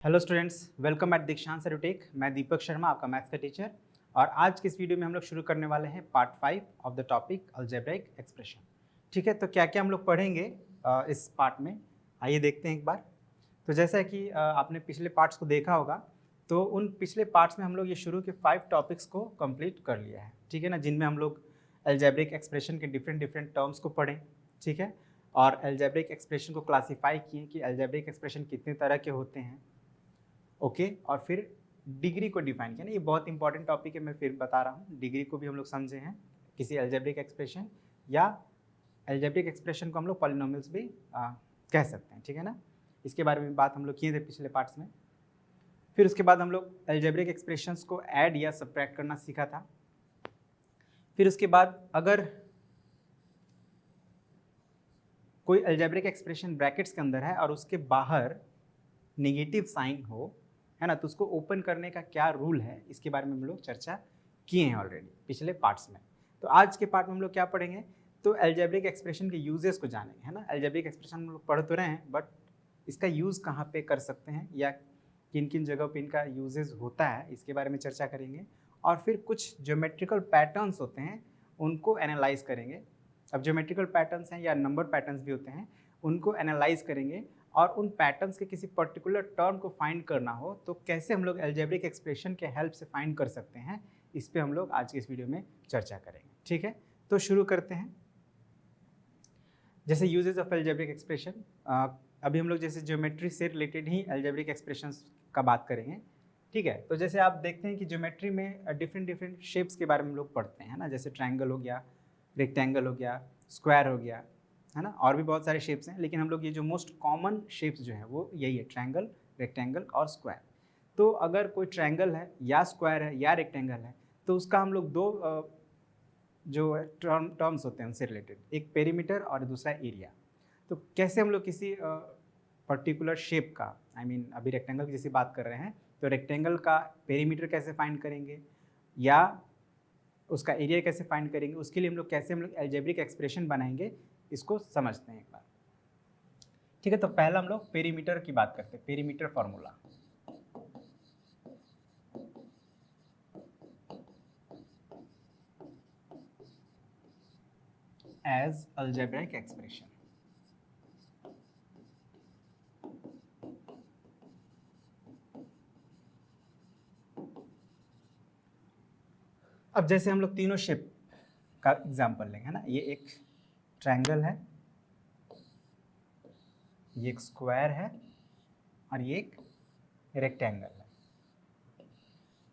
Hello students, welcome eight दीक्षांत edutech. मैं दीपक शर्मा, आपका मैथ्स का टीचर। और आज की इस वीडियो में हम लोग शुरू करने वाले हैं part 5 of the topic algebraic expression. ठीक है, तो क्या क्या हम लोग पढ़ेंगे इस पार्ट में, आइए देखते हैं एक बार। तो जैसा कि आपने पिछले पार्ट्स को देखा होगा, तो उन पिछले पार्ट्स में हम लोग ये शुरू के 5 टॉपिक्स को कंप्लीट कर लिया है। ठीक है ना, जिनमें हम लोग अलजेब्रिक एक्सप्रेशन के डिफरेंट टर्म्स को पढ़ें। ठीक है, और अलजेब्रिक एक्सप्रेशन को क्लासीफाई किए कि अलजेब्रिक एक्सप्रेशन कितने तरह के होते हैं। ओके, और फिर डिग्री को डिफाइन किया ना, ये बहुत इंपॉर्टेंट टॉपिक है, मैं फिर बता रहा हूँ। डिग्री को भी हम लोग समझे हैं किसी अलजेब्रिक एक्सप्रेशन, या अलजेब्रिक एक्सप्रेशन को हम लोग पॉलिनोमियल्स भी कह सकते हैं। ठीक है ना, इसके बारे में बात हम लोग किए थे पिछले पार्ट्स में। फिर उसके बाद हम लोग अलजेब्रिक एक्सप्रेशंस को ऐड या सब्ट्रैक्ट करना सीखा था। फिर उसके बाद अगर कोई अलजेब्रिक एक्सप्रेशन ब्रैकेट्स के अंदर है और उसके बाहर नेगेटिव साइन हो, है ना, तो उसको ओपन करने का क्या रूल है, इसके बारे में हम लोग चर्चा किए हैं ऑलरेडी पिछले पार्ट्स में। तो आज के पार्ट में हम लोग क्या पढ़ेंगे, तो अलजेब्रिक एक्सप्रेशन के यूजेस को जानेंगे, है ना। अलजेब्रिक एक्सप्रेशन हम लोग पढ़ तो रहे हैं, बट इसका यूज़ कहाँ पे कर सकते हैं या किन किन जगहों पे इनका यूजेस होता है, इसके बारे में चर्चा करेंगे। और फिर कुछ ज्योमेट्रिकल पैटर्न्स होते हैं, उनको एनालाइज करेंगे। अब ज्योमेट्रिकल पैटर्न्स हैं या नंबर पैटर्न्स भी होते हैं, उनको एनालाइज करेंगे। और उन पैटर्न्स के किसी पर्टिकुलर टर्म को फाइंड करना हो तो कैसे हम लोग अलजेब्रिक एक्सप्रेशन के हेल्प से फाइंड कर सकते हैं, इस पे हम लोग आज के इस वीडियो में चर्चा करेंगे। ठीक है, तो शुरू करते हैं। जैसे यूजेस ऑफ अलजेब्रिक एक्सप्रेशन, अभी हम लोग जैसे ज्योमेट्री से रिलेटेड ही अलजेब्रिक एक्सप्रेशंस का बात करेंगे। ठीक है, तो जैसे आप देखते हैं कि ज्योमेट्री में डिफरेंट शेप्स के बारे में हम लोग पढ़ते हैं ना, जैसे ट्रायंगल हो गया, रेक्टेंगल हो गया, स्क्वायर हो गया, है ना, और भी बहुत सारे शेप्स हैं। लेकिन हम लोग ये जो मोस्ट कॉमन शेप्स जो हैं वो यही है, ट्रायंगल, रेक्टेंगल और स्क्वायर। तो अगर कोई ट्रायंगल है या स्क्वायर है या रेक्टेंगल है, तो उसका हम लोग दो जो टर्म्स होते हैं उनसे रिलेटेड, एक पेरीमीटर और दूसरा एरिया। तो कैसे हम लोग किसी पर्टिकुलर शेप का, आई मीन अभी रेक्टेंगल की जैसी बात कर रहे हैं, तो रेक्टेंगल का पेरीमीटर कैसे फाइंड करेंगे या उसका एरिया कैसे फाइंड करेंगे, उसके लिए हम लोग कैसे अलजेब्रिक एक्सप्रेशन बनाएंगे, इसको समझते हैं एक बार। ठीक है, तो पहला हम लोग पेरीमीटर की बात करते हैं, perimeter formula. As algebraic expression. अब जैसे हम लोग तीनों शेप का एग्जांपल लेंगे, है ना। ये एक ट्रायंगल है, ये एक स्क्वायर है और ये एक रेक्टेंगल है।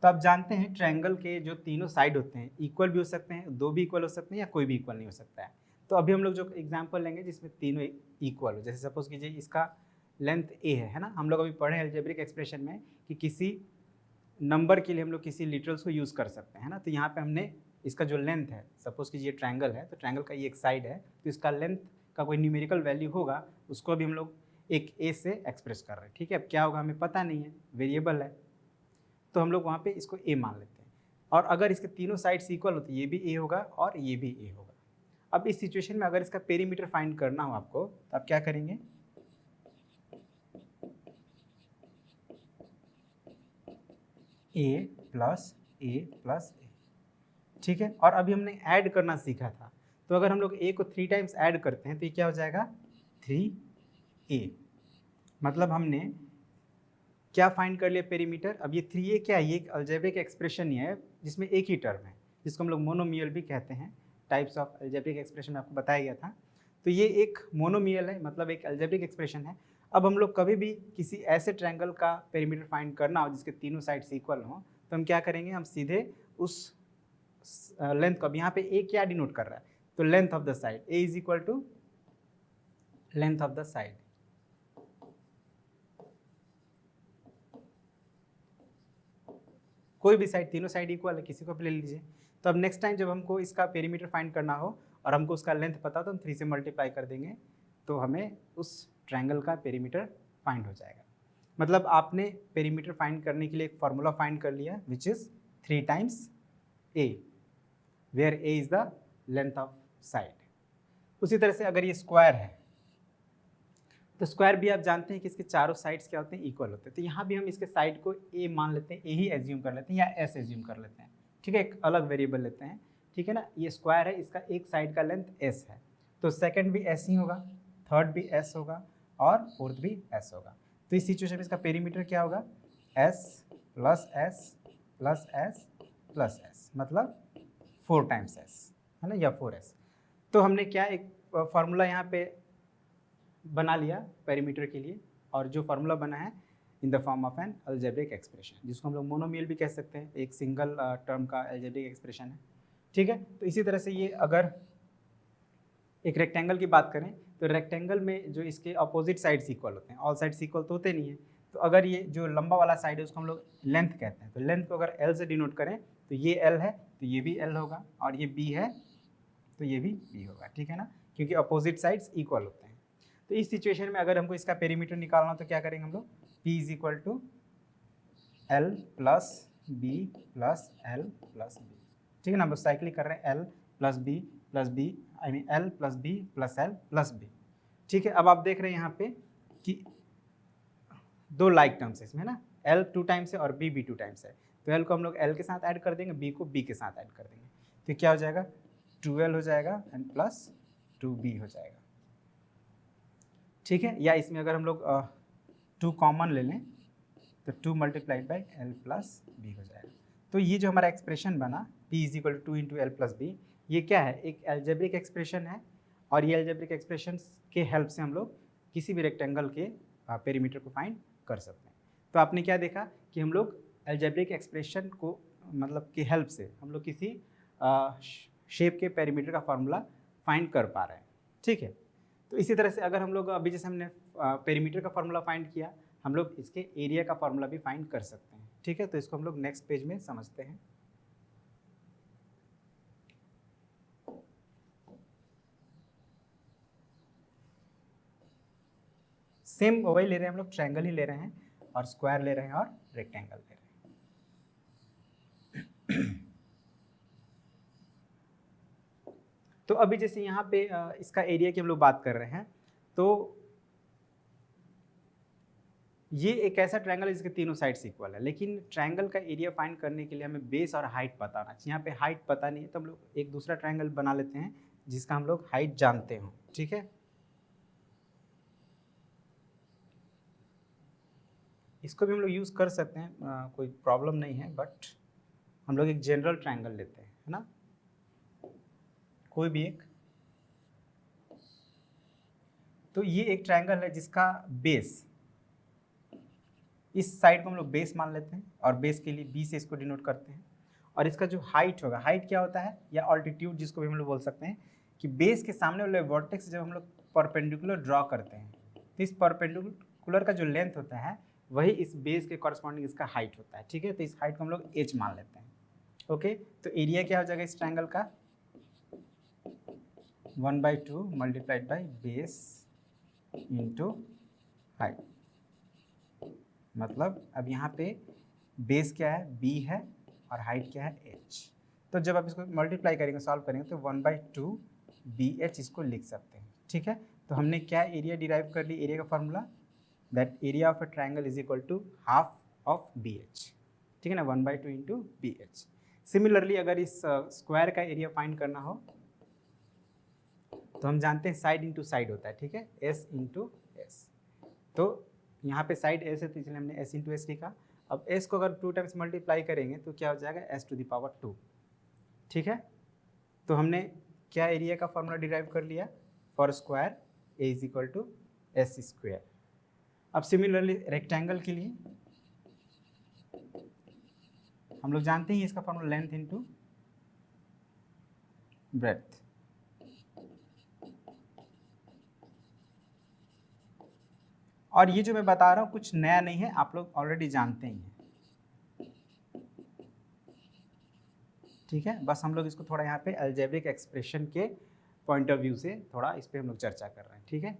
तो आप जानते हैं ट्रायंगल के जो तीनों साइड होते हैं इक्वल भी हो सकते हैं, दो भी इक्वल हो सकते हैं, या कोई भी इक्वल नहीं हो सकता है। तो अभी हम लोग जो एग्जांपल लेंगे जिसमें तीनों इक्वल हो, जैसे सपोज कीजिए इसका लेंथ ए है ना। हम लोग अभी पढ़े अलजेब्रिक एक्सप्रेशन में कि किसी नंबर के लिए हम लोग किसी लिटरल्स को यूज़ कर सकते हैं ना। तो यहाँ पे हमने इसका जो लेंथ है, सपोज कीजिए ट्रायंगल है, तो ट्रायंगल का ये एक साइड है, तो इसका लेंथ का कोई न्यूमेरिकल वैल्यू होगा, उसको भी हम लोग एक ए से एक्सप्रेस कर रहे हैं। ठीक है, अब क्या होगा हमें पता नहीं है, वेरिएबल है, तो हम लोग वहाँ पे इसको ए मान लेते हैं। और अगर इसके तीनों साइड्स इक्वल होती है, ये भी ए होगा और ये भी ए होगा। अब इस सिचुएशन में अगर इसका पेरीमीटर फाइंड करना हो आपको, तो आप क्या करेंगे, ए प्लस ए प्लस ए। ठीक है, और अभी हमने ऐड करना सीखा था, तो अगर हम लोग ए को 3 टाइम्स ऐड करते हैं तो ये क्या हो जाएगा, 3a। मतलब हमने क्या फाइंड कर लिया, पेरीमीटर। अब ये 3a क्या है, ये एक अलजेब्रिक एक्सप्रेशन ही है जिसमें एक ही टर्म है, जिसको हम लोग मोनोमियल भी कहते हैं। टाइप्स ऑफ अलजेब्रिक एक्सप्रेशन में आपको बताया गया था। तो ये एक मोनोमियल है, मतलब एक अलजेब्रिक एक्सप्रेशन है। अब हम लोग कभी भी किसी ऐसे ट्रायंगल का पेरीमीटर फाइंड करना हो जिसके तीनों साइड्स इक्वल हों, तो हम क्या करेंगे, हम सीधे उस लेंथ को, अब यहाँ पे ए क्या डिनोट कर रहा है, तो length of the side, A is equal to length of the side. कोई भी साइड, तीनों साइड इक्वल है, किसी को भी ले लीजिए। तो अब नेक्स्ट टाइम जब हमको इसका पेरीमीटर फाइंड करना हो और हमको उसका लेंथ पता हो, तो हम 3 से मल्टीप्लाई कर देंगे, तो हमें उस ट्रायंगल का पेरीमीटर फाइंड हो जाएगा। मतलब आपने पेरीमीटर फाइंड करने के लिए एक फार्मूला फाइंड कर लिया, which is 3 times A, where A is the length of side. उसी तरह से अगर ये स्क्वायर है, तो स्क्वायर भी आप जानते हैं कि इसके चारों साइड्स क्या होते हैं, इक्वल होते हैं। तो यहाँ भी हम इसके साइड को ए मान लेते हैं, ए ही एज्यूम कर लेते हैं या एस एज्यूम कर लेते हैं, ठीक है, एक अलग वेरिएबल लेते हैं, ठीक है ना। ये स्क्वायर है, इसका एक साइड का लेंथ एस है, तो सेकंड भी एस ही होगा, थर्ड भी एस होगा और फोर्थ भी एस होगा। तो इस सिचुएशन में इसका पेरीमीटर क्या होगा, S plus S plus S plus S, मतलब 4 टाइम्स एस, है ना, या 4s। तो हमने क्या एक फार्मूला यहाँ पे बना लिया पेरीमीटर के लिए, और जो फार्मूला बना है in the form of N algebraic expression, जिसको हम लोग मोनोमियल भी कह सकते हैं, एक सिंगल टर्म का अलजेब्रिक एक्सप्रेशन है, ठीक है। तो इसी तरह से ये अगर एक रेक्टेंगल की बात करें तो रेक्टेंगल में जो इसके अपोजिट साइड्स इक्वल होते हैं, ऑल साइड्स इक्वल तो होते नहीं है। तो अगर ये जो लंबा वाला साइड है उसको हम लोग लेंथ कहते हैं, तो लेंथ को अगर एल से डिनोट करें तो ये एल है तो ये भी एल होगा, और ये बी है तो ये भी बी होगा, ठीक है ना, क्योंकि अपोजिट साइड्स इक्वल होते हैं। तो इस सिचुएशन में अगर हमको इसका पेरीमीटर निकालना हो तो क्या करेंगे हम लोग, P is equal to L plus B plus L plus B, ठीक है ना। हम लोग साइक्लिक कर रहे हैं, L plus B plus B, I mean L plus B plus L plus B, ठीक है। अब आप देख रहे हैं यहाँ पे कि दो लाइक टर्म्स है इसमें ना, एल 2 टाइम्स है और बी भी 2 टाइम्स है, तो एल को हम लोग एल के साथ ऐड कर देंगे, बी को बी के साथ ऐड कर देंगे, तो क्या हो जाएगा 2l हो जाएगा एंड प्लस 2b हो जाएगा, ठीक है। या इसमें अगर हम लोग 2 कॉमन ले लें तो 2 multiplied by L plus B हो जाएगा। तो ये जो हमारा एक्सप्रेशन बना p is equal to 2 into L plus B, ये क्या है, एक एल्जेब्रिक एक्सप्रेशन है, और ये एल्जेब्रिक एक्सप्रेशन के हेल्प से हम लोग किसी भी रेक्टेंगल के पेरीमीटर को फाइंड कर सकते हैं। तो आपने क्या देखा कि हम लोग एल्जेब्रिक एक्सप्रेशन को मतलब की हेल्प से हम लोग किसी शेप के पेरीमीटर का फार्मूला फाइंड कर पा रहे हैं, ठीक है। तो इसी तरह से अगर हम लोग अभी जैसे हमने पेरीमीटर का फार्मूला फाइंड किया, हम लोग इसके एरिया का फार्मूला भी फाइंड कर सकते हैं, ठीक है। तो इसको हम लोग नेक्स्ट पेज में समझते हैं। सेम वही ले रहे हैं हम लोग, ट्रायंगल ही ले रहे हैं और स्क्वायर ले रहे हैं और रेक्टेंगल ले रहे हैं। तो अभी जैसे यहाँ पे इसका एरिया की हम लोग बात कर रहे हैं, तो ये एक ऐसा ट्रायंगल है जिसके तीनों साइड्स इक्वल है, लेकिन ट्रायंगल का एरिया फाइंड करने के लिए हमें बेस और हाइट पता होना चाहिए। यहाँ पे हाइट पता नहीं है तो हम लोग एक दूसरा ट्रायंगल बना लेते हैं जिसका हम लोग हाइट जानते हो, ठीक है। इसको भी हम लोग यूज़ कर सकते हैं, कोई प्रॉब्लम नहीं है, बट हम लोग एक जनरल ट्रायंगल लेते हैं, है ना, कोई भी एक। तो ये एक ट्रायंगल है जिसका बेस, इस साइड को हम लोग बेस मान लेते हैं और बेस के लिए बी से इसको डिनोट करते हैं, और इसका जो हाइट होगा, हाइट क्या होता है, या ऑल्टीट्यूड जिसको भी हम लोग बोल सकते हैं, कि बेस के सामने वाले वर्टेक्स जब हम लोग परपेंडिकुलर ड्रॉ करते हैं तो इस परपेंडिकुलर का जो लेंथ होता है वही इस बेस के कॉरस्पॉन्डिंग इसका हाइट होता है, ठीक है। तो इस हाइट को हम लोग h मान लेते हैं, ओके। तो एरिया क्या हो जाएगा इस ट्रायंगल का, 1/2 multiplied by base into height, मतलब अब यहाँ पे बेस क्या है, b है, और हाइट क्या है, h। तो जब आप इसको मल्टीप्लाई करेंगे, सॉल्व करेंगे, तो 1/2 BH इसको लिख सकते हैं, ठीक है। तो हमने क्या एरिया डिराइव कर ली, एरिया का formula, that area of a triangle is equal to half of BH, ठीक है ना, 1/2 इंटू BH। सिमिलरली अगर इस स्क्वायर का एरिया फाइंड करना हो तो हम जानते हैं साइड इंटू साइड होता है, ठीक है, S इंटू S। तो यहाँ पे साइड S है तो इसलिए हमने S इंटू S लिखा। अब S को अगर 2 टाइम्स मल्टीप्लाई करेंगे तो क्या हो जाएगा, S टू द पावर 2, ठीक है। तो हमने क्या एरिया का फॉर्मूला डिराइव कर लिया, for square A is equal to S square. अब सिमिलरली रेक्टेंगल के लिए हम लोग जानते हैं इसका फॉर्मूला लेंथ इंटू ब्रेड्थ, और ये जो मैं बता रहा हूँ कुछ नया नहीं है, आप लोग ऑलरेडी जानते ही हैं, ठीक है। बस हम लोग इसको थोड़ा यहाँ पे अलजेब्रिक एक्सप्रेशन के पॉइंट ऑफ व्यू से थोड़ा इस पर हम लोग चर्चा कर रहे हैं, ठीक है।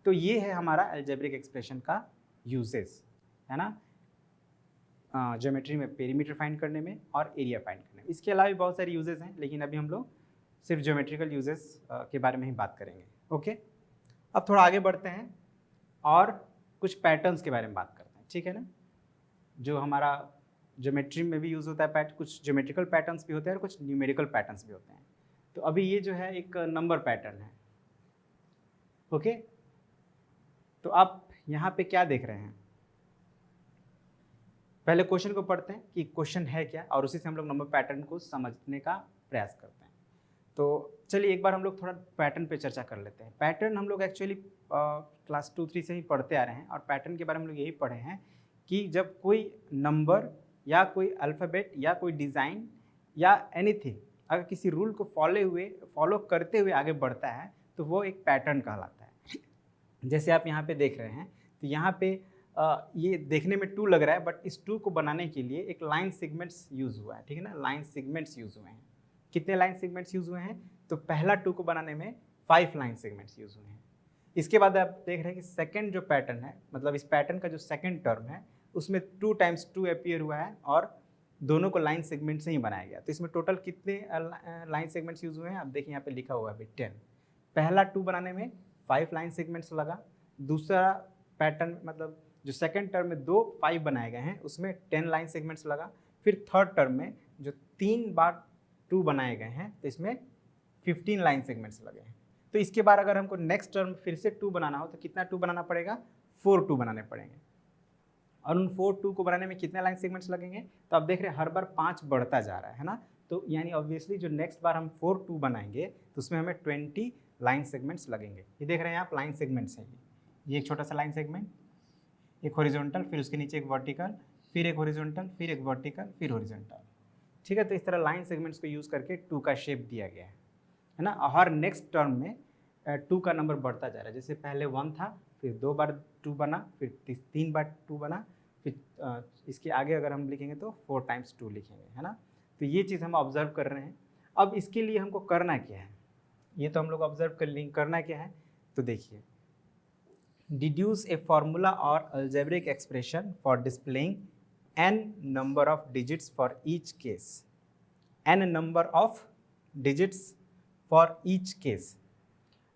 तो ये है हमारा अलजेब्रिक एक्सप्रेशन का यूजेस, है ना, ज्योमेट्री में पेरीमीटर फाइंड करने में और एरिया फाइंड करने में। इसके अलावा भी बहुत सारे यूजेस हैं, लेकिन अभी हम लोग सिर्फ ज्योमेट्रिकल यूजेस के बारे में ही बात करेंगे, ओके। अब थोड़ा आगे बढ़ते हैं और कुछ पैटर्न्स के बारे में बात करते हैं, ठीक है ना, जो हमारा ज्योमेट्री में भी यूज़ होता है कुछ ज्योमेट्रिकल पैटर्न्स भी होते हैं और कुछ न्यूमेरिकल पैटर्न्स भी होते हैं। तो अभी ये जो है एक नंबर पैटर्न है, ओके। तो आप यहाँ पे क्या देख रहे हैं, पहले क्वेश्चन को पढ़ते हैं कि क्वेश्चन है क्या, और उसी से हम लोग नंबर पैटर्न को समझने का प्रयास करते हैं। तो चलिए एक बार हम लोग थोड़ा पैटर्न पे चर्चा कर लेते हैं। पैटर्न हम लोग एक्चुअली क्लास 2-3 से ही पढ़ते आ रहे हैं, और पैटर्न के बारे में हम लोग यही पढ़े हैं कि जब कोई नंबर या कोई अल्फ़ाबेट या कोई डिज़ाइन या एनीथिंग अगर किसी रूल को फॉलो करते हुए आगे बढ़ता है तो वो एक पैटर्न कहलाता है। जैसे आप यहाँ पे देख रहे हैं, तो यहाँ पे ये देखने में 2 लग रहा है, बट इस 2 को बनाने के लिए एक लाइन सेगमेंट्स यूज़ हुआ है, ठीक है ना, लाइन सेगमेंट्स यूज़ हुए हैं। कितने लाइन सेगमेंट्स यूज़ हुए हैं, तो पहला 2 को बनाने में 5 लाइन सेगमेंट्स यूज़ हुए हैं। इसके बाद आप देख रहे हैं कि सेकंड जो पैटर्न है, मतलब इस पैटर्न का जो सेकंड टर्म है उसमें 2 × 2 अपीयर हुआ है और दोनों को लाइन सेगमेंट से ही बनाया गया। तो इसमें टोटल कितने लाइन सेगमेंट्स यूज़ हुए हैं, आप देखिए यहाँ पे लिखा हुआ है अभी 10। पहला 2 बनाने में 5 लाइन सेगमेंट्स लगा, दूसरा पैटर्न मतलब जो सेकंड टर्म में 2 5 बनाए गए हैं उसमें 10 लाइन सेगमेंट्स लगा। फिर थर्ड टर्म में जो 3 बार 2 बनाए गए हैं तो इसमें 15 लाइन सेगमेंट्स लगे हैं। तो इसके बाद अगर हमको नेक्स्ट टर्म फिर से 2 बनाना हो तो कितना 2 बनाना पड़ेगा, 4 2 बनाने पड़ेंगे। और उन 4 2 को बनाने में कितने लाइन सेगमेंट्स लगेंगे, तो आप देख रहे हैं हर बार 5 बढ़ता जा रहा है ना। तो यानी ऑब्वियसली जो नेक्स्ट बार हम 4 2 बनाएंगे तो उसमें हमें 20 लाइन सेगमेंट्स लगेंगे। ये देख रहे हैं आप, लाइन सेगमेंट्स हैं ये एक छोटा सा लाइन सेगमेंट, एक हॉरिजॉन्टल, फिर उसके नीचे एक वर्टिकल, फिर एक हॉरिजॉन्टल, फिर एक वर्टिकल, फिर हॉरिजॉन्टल, ठीक है। तो इस तरह लाइन सेगमेंट्स को यूज़ करके 2 का शेप दिया गया है ना। हर नेक्स्ट टर्म में 2 का नंबर बढ़ता जा रहा है। जैसे पहले 1 था, फिर 2 बार 2 बना, फिर 3 बार 2 बना, फिर इसके आगे अगर हम लिखेंगे तो 4 × 2 लिखेंगे, है ना। तो ये चीज़ हम ऑब्जर्व कर रहे हैं। अब इसके लिए हमको करना क्या है, ये तो हम लोग ऑब्जर्व कर लेंगे, करना क्या है तो देखिए, deduce a formula or algebraic expression for displaying n number of digits for each case, n number of digits for each case।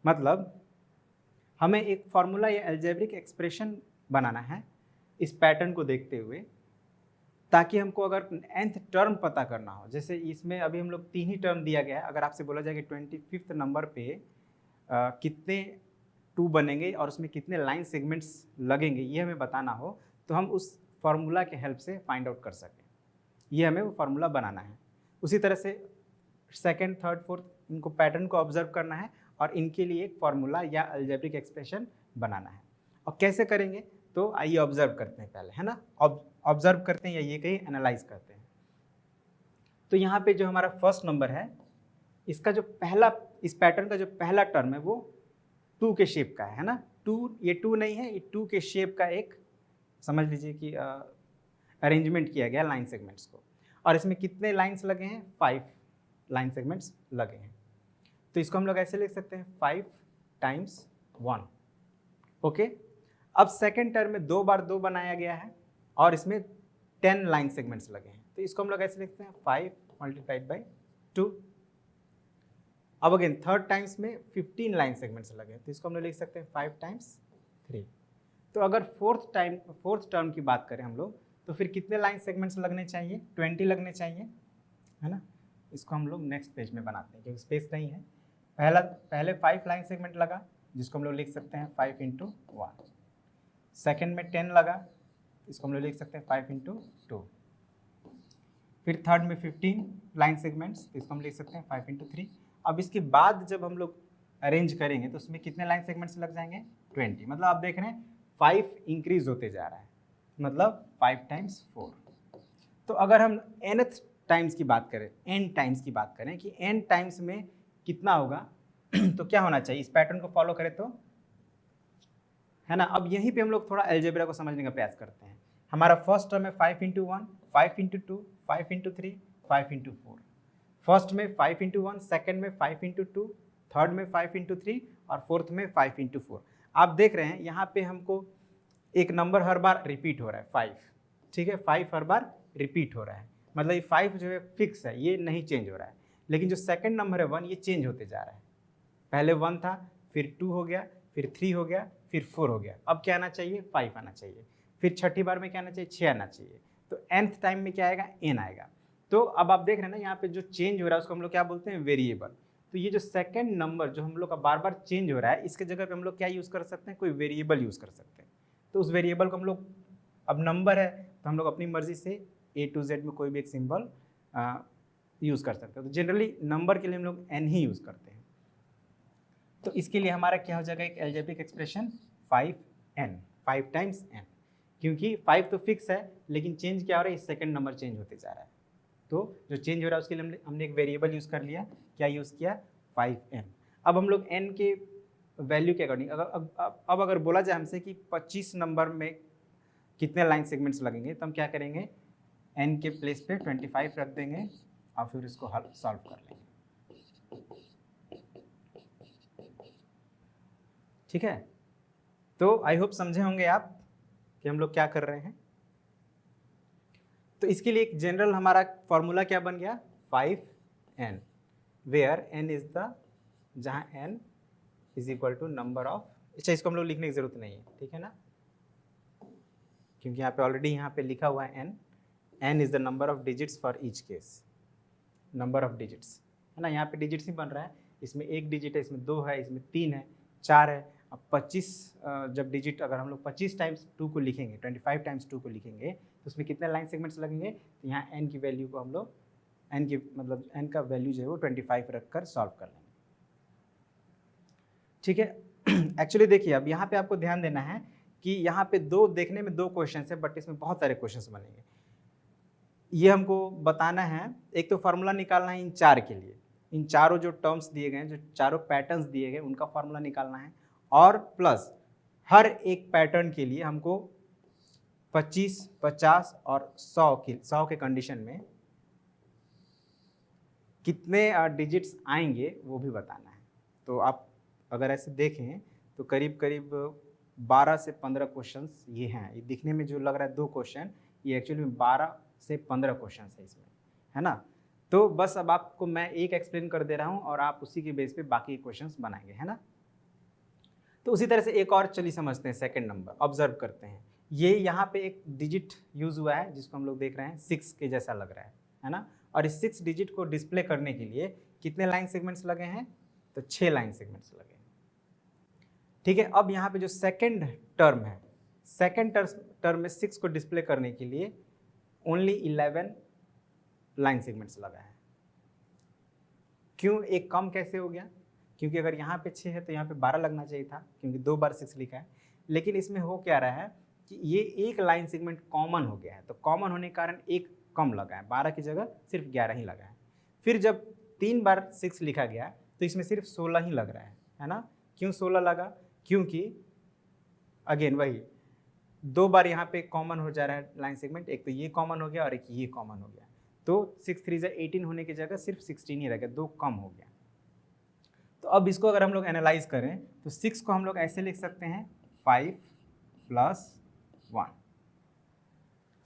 मतलब हमें एक फार्मूला या algebraic एक्सप्रेशन बनाना है इस पैटर्न को देखते हुए, ताकि हमको अगर nth टर्म पता करना हो, जैसे इसमें अभी हम लोग 3 ही टर्म दिया गया है, अगर आपसे बोला जाए कि 25th नंबर पे कितने 2 बनेंगे और उसमें कितने लाइन सेगमेंट्स लगेंगे, ये हमें बताना हो तो हम उस फार्मूला के हेल्प से फाइंड आउट कर सकें। ये हमें वो फार्मूला बनाना है। उसी तरह से सेकंड, थर्ड, फोर्थ इनको पैटर्न को ऑब्जर्व करना है और इनके लिए एक फार्मूला या अलजेब्रिक एक्सप्रेशन बनाना है। और कैसे करेंगे तो आइए ऑब्जर्व करते हैं पहले, है ना। ऑब्जर्व करते हैं या ये कहीं एनालाइज करते हैं। तो यहाँ पे जो हमारा फर्स्ट नंबर है, इसका जो पहला, इस पैटर्न का जो पहला टर्म है वो 2 के शेप का है ना। 2, ये 2 नहीं है, ये 2 के शेप का एक समझ लीजिए कि अरेंजमेंट किया गया लाइन सेगमेंट्स को। और इसमें कितने लाइंस लगे हैं, 5 लाइन सेगमेंट्स लगे हैं। तो इसको हम लोग ऐसे लिख सकते हैं 5 × 1, ओके। अब सेकेंड टर्म में 2 बार 2 बनाया गया है और इसमें 10 लाइन सेगमेंट्स लगे हैं। तो इसको हम लोग ऐसे लिखते हैं 5 × 2। अब अगेन थर्ड टाइम्स में 15 लाइन सेगमेंट्स लगे, तो इसको हम लोग लिख सकते हैं 5 × 3। तो अगर फोर्थ टर्म की बात करें हम लोग, तो फिर कितने लाइन सेगमेंट्स लगने चाहिए, 20 लगने चाहिए, है ना। इसको हम लोग नेक्स्ट पेज में बनाते हैं क्योंकि स्पेस नहीं है। पहले 5 लाइन सेगमेंट लगा, जिसको हम लोग लिख सकते हैं 5 × 1। सेकेंड में 10 लगा, इसको हम लोग लिख सकते हैं 5 × 2। फिर थर्ड में 15 लाइन सेगमेंट्स, तो इसको हम लिख सकते हैं 5 × 3। अब इसके बाद जब हम लोग अरेंज करेंगे तो उसमें कितने लाइन सेगमेंट्स लग जाएंगे, 20। मतलब आप देख रहे हैं 5 इंक्रीज होते जा रहा है, मतलब 5 × 4। तो अगर हम nth टाइम्स की बात करें, n टाइम्स की बात करें कि n टाइम्स में कितना होगा तो क्या होना चाहिए, इस पैटर्न को फॉलो करें तो, है ना। अब यहीं पे हम लोग थोड़ा अलजेब्रा को समझने का प्रयास करते हैं। हमारा फर्स्ट टर्म है 5 × 1, 5 × 2, 5 × 3, 5 × 4। फर्स्ट में 5 × 1, सेकंड में 5 × 2, थर्ड में 5 × 3 और फोर्थ में 5 × 4। आप देख रहे हैं यहाँ पे हमको एक नंबर हर बार रिपीट हो रहा है, 5, ठीक है। 5 हर बार रिपीट हो रहा है, मतलब ये 5 जो है फिक्स है, ये नहीं चेंज हो रहा है। लेकिन जो सेकंड नंबर है 1, ये चेंज होते जा रहा है। पहले 1 था, फिर 2 हो गया, फिर 3 हो गया, फिर 4 हो गया। अब क्या आना चाहिए? 5 आना चाहिए। फिर छठी बार में क्या आना चाहिए? 6 आना चाहिए। तो nth टाइम में क्या आएगा? n आएगा। तो अब आप देख रहे हैं ना यहाँ पे जो चेंज हो रहा है उसको हम लोग क्या बोलते हैं? वेरिएबल। तो ये जो सेकंड नंबर जो हम लोग का बार बार चेंज हो रहा है, इसके जगह पे हम लोग क्या यूज़ कर सकते हैं? कोई वेरिएबल यूज़ कर सकते हैं। तो उस वेरिएबल को हम लोग, अब नंबर है तो हम लोग अपनी मर्जी से A to Z में कोई भी एक सिंबल यूज़ कर सकते हैं। तो जनरली नंबर के लिए हम लोग n ही यूज़ करते हैं। तो इसके लिए हमारा क्या हो जाएगा? एक algebraic expression 5n, 5 times n, क्योंकि 5 तो फिक्स है लेकिन चेंज क्या हो रहा है? इस सेकंड नंबर चेंज होते जा रहा है। तो जो चेंज हो रहा है उसके लिए हमने एक वेरिएबल यूज़ कर लिया। क्या यूज़ किया? 5n। अब हम लोग n के वैल्यू के अकॉर्डिंग अब अगर बोला जाए हमसे कि 25 नंबर में कितने लाइन सेगमेंट्स लगेंगे, तो हम क्या करेंगे? n के प्लेस पे 25 रख देंगे और फिर इसको हल सॉल्व कर लेंगे। ठीक है, तो आई होप समझे होंगे आप कि हम लोग क्या कर रहे हैं। तो इसके लिए एक जनरल हमारा फॉर्मूला क्या बन गया? 5n, where n is the, जहाँ n is equal to number of, अच्छा इसको हम लोग लिखने की जरूरत नहीं है, ठीक है ना, क्योंकि यहाँ पे ऑलरेडी यहाँ पे लिखा हुआ है n is the number of digits for each case, number of digits है ना। यहाँ पे डिजिट्स ही बन रहा है, इसमें 1 डिजिट है, इसमें 2 है, इसमें 3 है, 4 है। अब 25 जब डिजिट अगर हम लोग 25 टाइम्स 2 को लिखेंगे, 25 टाइम्स 2 को लिखेंगे तो उसमें कितने लाइन सेगमेंट्स लगेंगे? तो यहाँ n की वैल्यू को हम लोग n की मतलब n का वैल्यू जो है वो 25 रख कर सॉल्व कर लेंगे। ठीक है। एक्चुअली देखिए अब यहाँ पे आपको ध्यान देना है कि यहाँ पे देखने में 2 क्वेश्चन है बट इसमें बहुत सारे क्वेश्चन बनेंगे। ये हमको बताना है, एक तो फार्मूला निकालना है इन 4 के लिए, इन चारों जो टर्म्स दिए गए हैं, जो चारों पैटर्न्स दिए गए उनका फार्मूला निकालना है, और प्लस हर एक पैटर्न के लिए हमको 25, 50 और 100 के कंडीशन में कितने डिजिट्स आएंगे वो भी बताना है। तो आप अगर ऐसे देखें तो करीब करीब 12 से 15 क्वेश्चंस ये हैं। ये दिखने में जो लग रहा है 2 क्वेश्चन, ये एक्चुअली में 12 से 15 क्वेश्चन है इसमें, है ना। तो बस अब आपको मैं एक एक्सप्लेन कर दे रहा हूँ और आप उसी के बेस पे बाकी क्वेश्चंस बनाएंगे, है ना। तो उसी तरह से एक और चलिए समझते हैं, सेकंड नंबर ऑब्जर्व करते हैं। ये यहाँ पे एक डिजिट यूज हुआ है जिसको हम लोग देख रहे हैं 6 के जैसा लग रहा है ना। और इस 6 डिजिट को डिस्प्ले करने के लिए कितने लाइन सेगमेंट्स लगे हैं? तो 6 लाइन सेगमेंट्स लगे हैं। ठीक है, अब यहाँ पे जो सेकंड टर्म है, सेकंड टर्म में 6 को डिस्प्ले करने के लिए ओनली 11 लाइन सेगमेंट्स लगा है। क्यों एक कम कैसे हो गया? क्योंकि अगर यहाँ पे 6 है तो यहाँ पे 12 लगना चाहिए था, क्योंकि 2 बार 6 लिखा है। लेकिन इसमें हो क्या रहा है कि ये एक लाइन सेगमेंट कॉमन हो गया है, तो कॉमन होने के कारण एक कम लगा है, 12 की जगह सिर्फ 11 ही लगा है। फिर जब 3 बार 6 लिखा गया तो इसमें सिर्फ 16 ही लग रहा है ना। क्यों 16 लगा? क्योंकि अगेन वही 2 बार यहाँ पे कॉमन हो जा रहा है लाइन सेगमेंट, एक तो ये कॉमन हो गया और एक ये कॉमन हो गया, तो 6 3 18 होने की जगह सिर्फ 16 ही रह गया, 2 कम हो गया। तो अब इसको अगर हम लोग एनालाइज करें तो 6 को हम लोग ऐसे लिख सकते हैं 5 + 1,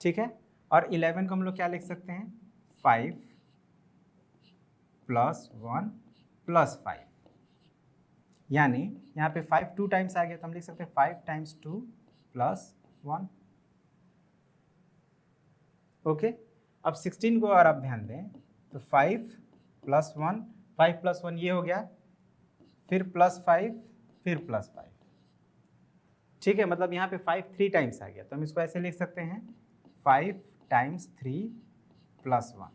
ठीक है। और 11 को हम लोग क्या लिख सकते हैं? 5 + 1 + 5, यानी यहाँ पे 5 2 टाइम्स आ गया तो हम लिख सकते हैं 5 × 2 + 1। ओके, अब 16 को अगर आप ध्यान दें तो 5 + 1, 5 + 1 ये हो गया, फिर +5, फिर +5, ठीक है। मतलब यहाँ पे 5 3 टाइम्स आ गया तो हम इसको ऐसे लिख सकते हैं 5 × 3 + 1।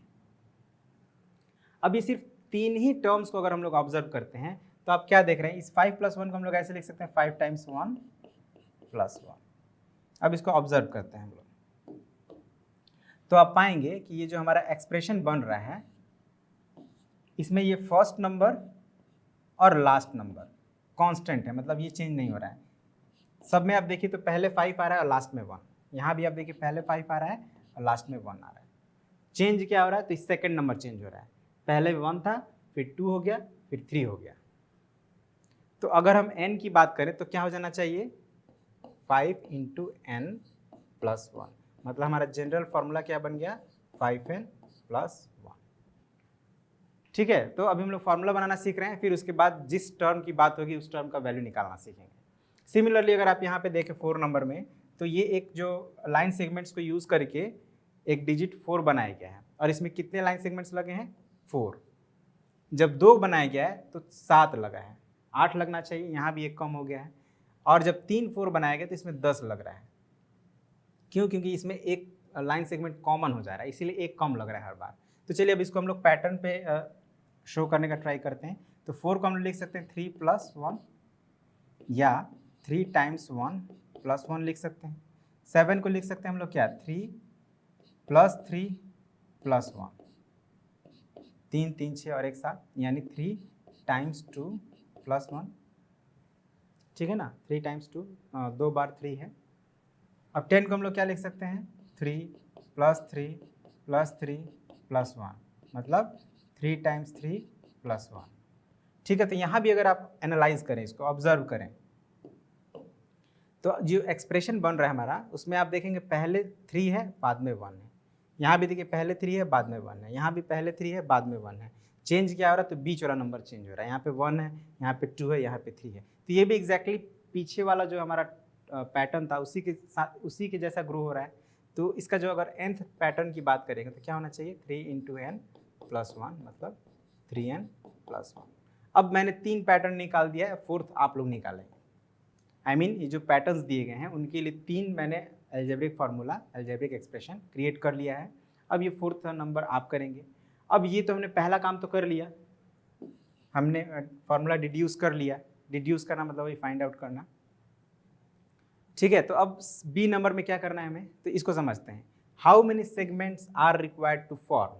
अब ये सिर्फ 3 ही टर्म्स को अगर हम लोग ऑब्जर्व करते हैं तो आप क्या देख रहे हैं? इस 5 + 1 को हम लोग ऐसे लिख सकते हैं 5 × 1 + 1। अब इसको ऑब्जर्व करते हैं हम लोग तो आप पाएंगे कि ये जो हमारा एक्सप्रेशन बन रहा है इसमें ये फर्स्ट नंबर और लास्ट नंबर कांस्टेंट है, मतलब ये चेंज नहीं हो रहा है। सब में आप देखिए तो पहले 5 आ रहा है और लास्ट में 1, यहाँ भी आप देखिए पहले 5 आ रहा है और लास्ट में 1 आ रहा है। चेंज क्या हो रहा है? तो इस सेकंड नंबर चेंज हो रहा है, पहले 1 था, फिर 2 हो गया, फिर 3 हो गया। तो अगर हम n की बात करें तो क्या हो जाना चाहिए? 5 × n + 1, मतलब हमारा जनरल फॉर्मूला क्या बन गया? 5n + 1। ठीक है, तो अभी हम लोग फार्मूला बनाना सीख रहे हैं, फिर उसके बाद जिस टर्म की बात होगी उस टर्म का वैल्यू निकालना सीखेंगे। सिमिलरली अगर आप यहाँ पे देखें 4 नंबर में, तो ये एक जो लाइन सेगमेंट्स को यूज़ करके एक डिजिट 4 बनाया गया है, और इसमें कितने लाइन सेगमेंट्स लगे हैं? 4। जब 2 बनाया गया है तो 7 लगा है, 8 लगना चाहिए, यहाँ भी एक कम हो गया है। और जब 3 4 बनाया गया तो इसमें 10 लग रहा है। क्यों? क्योंकि इसमें एक लाइन सेगमेंट कॉमन हो जा रहा है, इसीलिए एक कम लग रहा है हर बार। तो चलिए अब इसको हम लोग पैटर्न पे शो करने का ट्राई करते हैं। तो 4 को हम लोग लिख सकते हैं 3 + 1, या 3 × 1 + 1 लिख सकते हैं। 7 को लिख सकते हैं हम लोग क्या? 3 + 3 + 1, 3 3 6 और 1 7, यानी 3 × 2 + 1, ठीक है ना? 3 × 2, 2 बार 3 है। अब 10 को हम लोग क्या लिख सकते हैं? 3 + 3 + 3 + 1, मतलब 3 × 3 + 1, ठीक है। तो यहाँ भी अगर आप एनालाइज करें, इसको ऑब्जर्व करें, तो जो एक्सप्रेशन बन रहा है हमारा, उसमें आप देखेंगे पहले 3 है, बाद में 1 है। यहाँ भी देखिए पहले 3 है, बाद में 1 है। यहाँ भी पहले 3 है, बाद में 1 है। चेंज क्या हो रहा है? तो बीच वाला नंबर चेंज हो रहा है। यहाँ पे 1 है, यहाँ पे 2 है, यहाँ पे 3 है। तो ये भी एग्जैक्टली पीछे वाला जो हमारा पैटर्न था उसी के साथ, उसी के जैसा ग्रो हो रहा है। तो इसका जो अगर nth पैटर्न की बात करेंगे तो क्या होना चाहिए? 3 × n + 1, मतलब 3n + 1। अब मैंने 3 पैटर्न निकाल दिया है, 4th आप लोग निकालेंगे। I mean, ये जो पैटर्न्स दिए गए हैं उनके लिए 3 मैंने algebraic formula, algebraic expression create कर लिया है। अब ये 4th नंबर आप करेंगे। अब ये तो हमने पहला काम तो कर लिया, हमने फार्मूला डिड्यूस कर लिया। डिड्यूस करना मतलब वही फाइंड आउट करना, ठीक है। तो अब बी नंबर में क्या करना है हमें? तो इसको समझते हैं। How many segments are required to form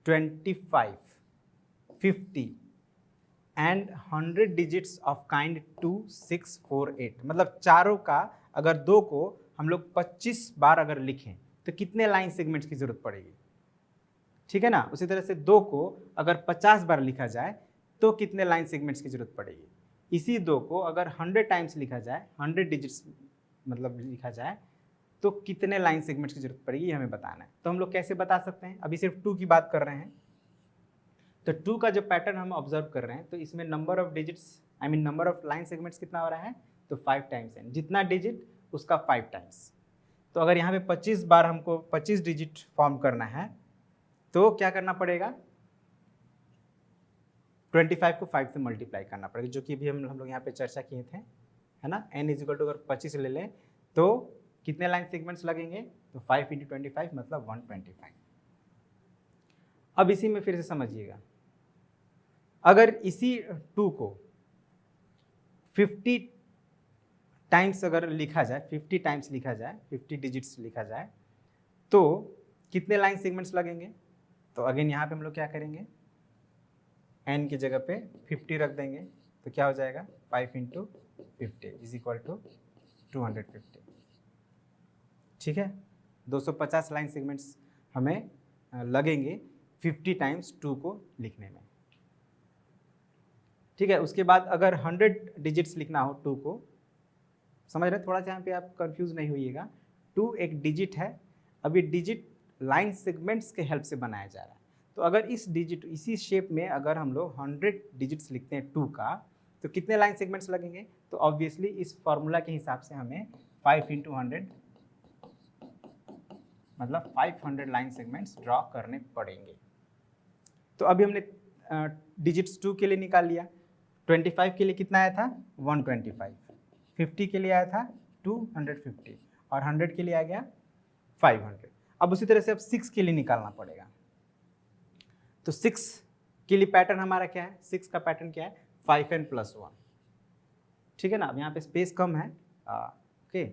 25, 50 and 100 digits of kind 2 6 4 8, मतलब चारों का अगर 2 को हम लोग 25 बार अगर लिखें तो कितने लाइन सेगमेंट्स की जरूरत पड़ेगी, ठीक है ना। उसी तरह से 2 को अगर 50 बार लिखा जाए तो कितने लाइन सेगमेंट्स की जरूरत पड़ेगी। इसी 2 को अगर 100 टाइम्स लिखा जाए, 100 डिजिट्स मतलब लिखा जाए, तो कितने लाइन सेगमेंट्स की जरूरत पड़ेगी, ये हमें बताना है। तो हम लोग कैसे बता सकते हैं? अभी सिर्फ 2 की बात कर रहे हैं, तो 2 का जो पैटर्न हम ऑब्जर्व कर रहे हैं, तो इसमें number of digits, I mean number of line segments कितना हो रहा है? तो 5 टाइम्स है, जितना डिजिट उसका 5 टाइम्स। तो अगर यहाँ पे 25 बार हमको 25 डिजिट फॉर्म करना है तो क्या करना पड़ेगा? 25 को 5 से मल्टीप्लाई करना पड़ेगा, जो कि अभी हम लोग यहाँ पे चर्चा किए थे, है ना। n = अगर 25 ले लें तो कितने लाइन सेगमेंट्स लगेंगे? तो 5 × 25 मतलब 125। अब इसी में फिर से समझिएगा, अगर इसी 2 को 50 टाइम्स अगर लिखा जाए, 50 टाइम्स लिखा जाए, 50 डिजिट्स लिखा जाए, तो कितने लाइन सेगमेंट्स लगेंगे? तो अगेन यहाँ पे हम लोग क्या करेंगे? n की जगह पे 50 रख देंगे, तो क्या हो जाएगा? 5 × 50 = 250, ठीक है। 250 लाइन सेगमेंट्स हमें लगेंगे 50 टाइम्स 2 को लिखने में, ठीक है। उसके बाद अगर 100 डिजिट्स लिखना हो 2 को, समझ रहे? थोड़ा सा यहाँ पे आप कंफ्यूज नहीं होइएगा। 2 एक डिजिट है, अभी डिजिट लाइन सेगमेंट्स के हेल्प से बनाया जा रहा है। तो अगर इस डिजिट, इसी शेप में अगर हम लोग 100 डिजिट्स लिखते हैं 2 का, तो कितने लाइन सेगमेंट्स लगेंगे? तो ऑब्वियसली इस फॉर्मूला के हिसाब से हमें 5 × 100 मतलब 500 लाइन सेगमेंट्स ड्रॉ करने पड़ेंगे। तो अभी हमने डिजिट्स 2 के लिए निकाल लिया। 25 के लिए कितना आया था? 125। 50 के लिए आया था 250 और 100 के लिए आ गया 500। अब उसी तरह से अब 6 के लिए निकालना पड़ेगा। तो 6 के लिए पैटर्न हमारा क्या है? 6 का पैटर्न क्या है? 5n + 1, ठीक है ना। अब यहाँ पे स्पेस कम है, ओके।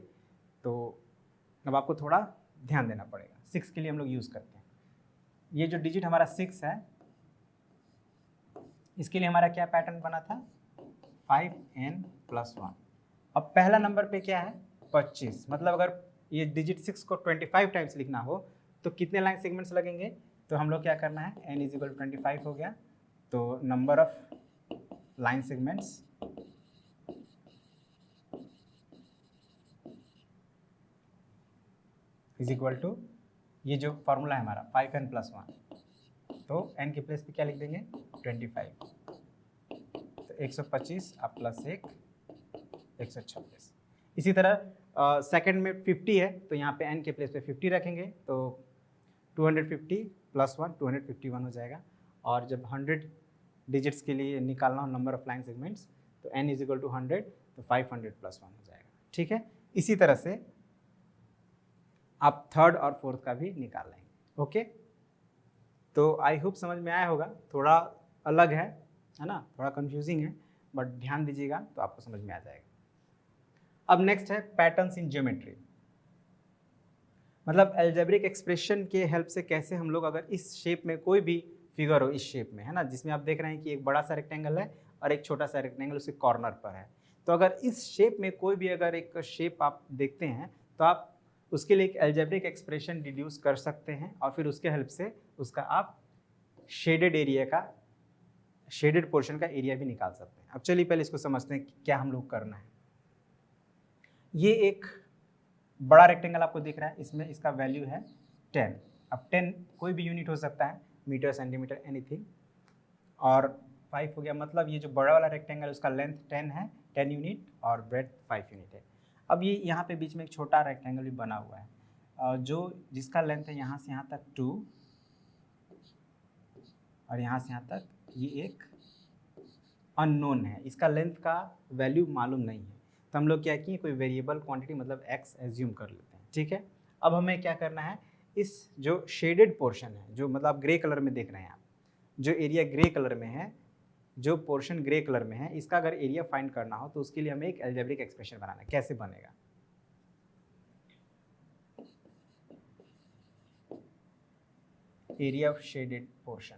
तो अब आपको थोड़ा ध्यान देना पड़ेगा। 6 के लिए हम लोग यूज़ करते हैं, ये जो डिजिट हमारा 6 है, इसके लिए हमारा क्या पैटर्न बना था? 5n + 1। अब पहला नंबर पे क्या है? 25, मतलब अगर ये डिजिट 6 को 25 टाइम्स लिखना हो तो कितने लाइन सेगमेंट्स लगेंगे? तो हम लोग क्या करना है? n = 25 हो गया, तो नंबर ऑफ लाइन सेगमेंट्स = ये जो फॉर्मूला है हमारा 5n + 1, तो n के प्लेस पे क्या लिख देंगे? 25। तो 125 आप +1 126। इसी तरह सेकंड में 50 है तो यहाँ पे n के प्लेस पे 50 रखेंगे तो 250 प्लस 1 251 हो जाएगा। और जब 100 डिजिट्स के लिए निकालना हो नंबर ऑफ फ्लाइंग सेगमेंट्स तो n इज इक्वल टू 100 तो 500 प्लस 1 हो जाएगा। ठीक है, इसी तरह से आप थर्ड और फोर्थ का भी निकाल लेंगे। ओके, तो आई होप समझ में आया होगा, थोड़ा अलग है ना, थोड़ा कंफ्यूजिंग है, बट ध्यान दीजिएगा तो आपको समझ में आ जाएगा। अब नेक्स्ट है पैटर्न्स इन ज्योमेट्री, मतलब अलजेब्रिक एक्सप्रेशन के हेल्प से कैसे हम लोग अगर इस शेप में कोई भी फिगर हो, इस शेप में है ना, जिसमें आप देख रहे हैं कि एक बड़ा सा रेक्टेंगल है और एक छोटा सा रेक्टेंगल उसके कॉर्नर पर है, तो अगर इस शेप में कोई भी अगर एक शेप आप देखते हैं तो आप उसके लिए एक अलजेब्रिक एक्सप्रेशन डिड्यूस कर सकते हैं और फिर उसके हेल्प से उसका आप शेडेड एरिया का, शेडेड पोर्शन का एरिया भी निकाल सकते हैं। अब चलिए पहले इसको समझते हैं कि क्या हम लोग करना है। ये एक बड़ा रेक्टेंगल आपको दिख रहा है, इसमें इसका वैल्यू है 10। अब 10 कोई भी यूनिट हो सकता है, मीटर, सेंटीमीटर, एनीथिंग, और 5 हो गया, मतलब ये जो बड़ा वाला रेक्टेंगल उसका लेंथ 10 है, 10 यूनिट, और ब्रेड्थ 5 यूनिट है। अब ये यहाँ पे बीच में एक छोटा रेक्टेंगल भी बना हुआ है जो जिसका लेंथ है यहाँ से यहाँ तक 2 और यहाँ से यहाँ तक ये एक अननोन है, इसका लेंथ का वैल्यू मालूम नहीं है, तो हम लोग क्या किए, कोई वेरिएबल क्वांटिटी मतलब x एज्यूम कर लेते हैं। ठीक है, अब हमें क्या करना है, इस जो शेडेड पोर्शन है, जो मतलब ग्रे कलर में देख रहे हैं आप, जो एरिया ग्रे कलर में है, जो पोर्शन ग्रे कलर में है, इसका अगर एरिया फाइंड करना हो तो उसके लिए हमें एक अलजेब्रिक एक्सप्रेशन बनाना है। कैसे बनेगा, एरिया ऑफ शेडेड पोर्शन,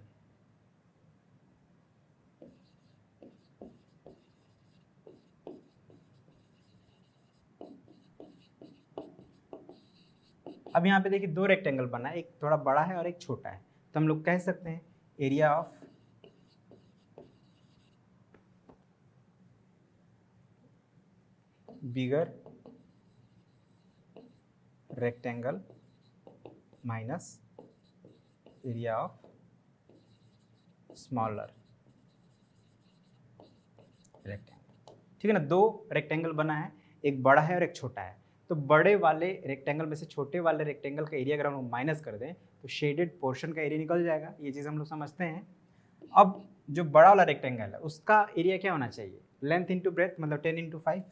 अब यहाँ पे देखिए दो रेक्टेंगल बना है, एक थोड़ा बड़ा है और एक छोटा है, तो हम लोग कह सकते हैं area of bigger rectangle minus area of smaller rectangle. ठीक है ना, दो रेक्टेंगल बना है, एक बड़ा है और एक छोटा है, तो बड़े वाले रेक्टेंगल में से छोटे वाले रेक्टेंगल का एरिया अगर हम माइनस कर दें तो शेडेड पोर्शन का एरिया निकल जाएगा, ये चीज़ हम लोग समझते हैं। अब जो बड़ा वाला रेक्टेंगल है उसका एरिया क्या होना चाहिए, लेंथ इंटू ब्रेथ, मतलब 10 इंटू 5,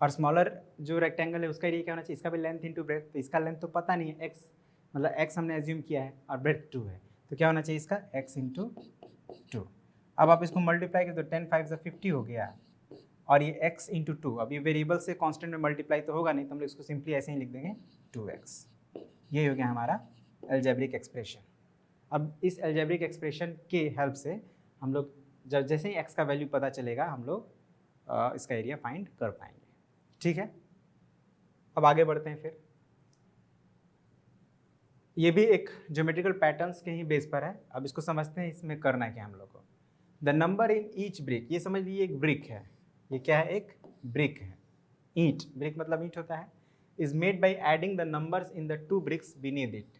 और स्मॉलर जो रेक्टेंगल है उसका एरिया क्या होना चाहिए, इसका भी लेंथ इंटू ब्रेथ, तो इसका लेंथ तो पता नहीं है, x मतलब x हमने एज्यूम किया है और ब्रेथ 2 है, तो क्या होना चाहिए इसका x इंटू 2। अब आप इसको मल्टीप्लाई करें तो 10 5 से 50 हो गया, और ये x इंटू 2, अब ये वेरिएबल से कांस्टेंट में मल्टीप्लाई तो होगा नहीं, तो हम लोग इसको सिंपली ऐसे ही लिख देंगे 2x। ये हो गया हमारा अलजेब्रिक एक्सप्रेशन। अब इस अलजेब्रिक एक्सप्रेशन के हेल्प से हम लोग जब जैसे ही x का वैल्यू पता चलेगा हम लोग इसका एरिया फाइंड कर पाएंगे। ठीक है, अब आगे बढ़ते हैं। फिर ये भी एक ज्योमेट्रिकल पैटर्न्स के ही बेस पर है, अब इसको समझते हैं इसमें करना क्या हम लोग को। The number in each brick, ये समझ लीजिए एक ब्रिक है, ये क्या है, एक ब्रिक है, ईंट, ब्रिक मतलब ईंट होता है, is made by adding the numbers in the 2 bricks beneath it.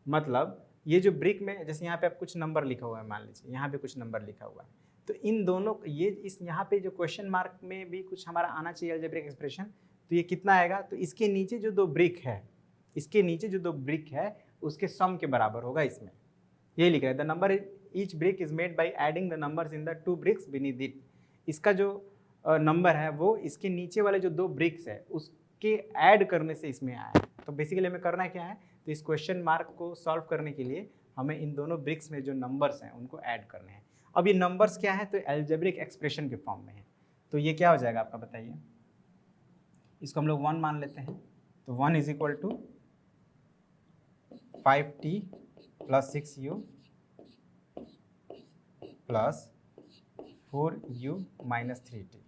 मतलब ये जो ब्रिक में, जैसे यहाँ पे आप कुछ नंबर लिखा हुआ है, मान लीजिए यहाँ पे कुछ नंबर लिखा हुआ है, तो इन दोनों ये इस यहाँ पे जो क्वेश्चन मार्क में भी कुछ हमारा आना चाहिए अलजेब्रिक एक्सप्रेशन, तो ये कितना आएगा, तो इसके नीचे जो 2 ब्रिक है, इसके नीचे जो 2 ब्रिक है उसके सम के बराबर होगा, इसमें ये लिख रहा है the number each brick is made by adding the numbers in the 2 bricks beneath it. इसका जो नंबर है वो इसके नीचे वाले जो 2 ब्रिक्स है उसके ऐड करने से इसमें आया है। तो बेसिकली हमें करना क्या है, तो इस क्वेश्चन मार्क को सॉल्व करने के लिए हमें इन दोनों ब्रिक्स में जो नंबर्स हैं उनको ऐड करने हैं। अब ये नंबर्स क्या है, तो अलजेब्रिक एक्सप्रेशन के फॉर्म में है, तो ये क्या हो जाएगा आपका बताइए, इसको हम लोग 1 मान लेते हैं, तो 1 is equal to 5t plus 6u plus 4u minus 3t।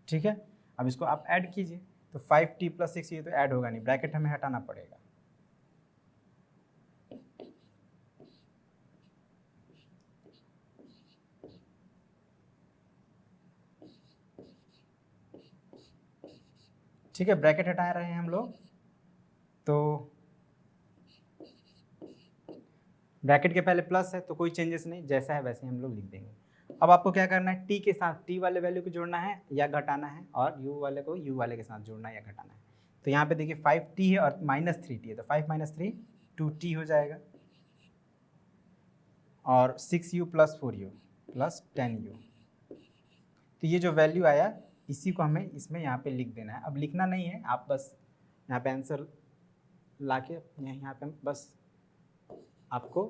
ठीक है, अब इसको आप ऐड कीजिए, तो 5t प्लस 6 ये तो ऐड होगा नहीं, ब्रैकेट हमें हटाना पड़ेगा। ठीक है, ब्रैकेट हटा रहे हैं हम लोग, तो ब्रैकेट के पहले प्लस है तो कोई चेंजेस नहीं, जैसा है वैसे ही हम लोग लिख देंगे। अब आपको क्या करना है, टी के साथ टी वाले वैल्यू को जोड़ना है या घटाना है, और यू वाले को यू वाले के साथ जोड़ना है या घटाना है। तो यहाँ पे देखिए 5t है और -3t है, तो 5 - 3 2t हो जाएगा, और 6u + 4u + 10u। तो ये जो वैल्यू आया इसी को हमें इसमें यहाँ पे लिख देना है। अब लिखना नहीं है, आप बस यहाँ पे आंसर लाके यहाँ पे बस आपको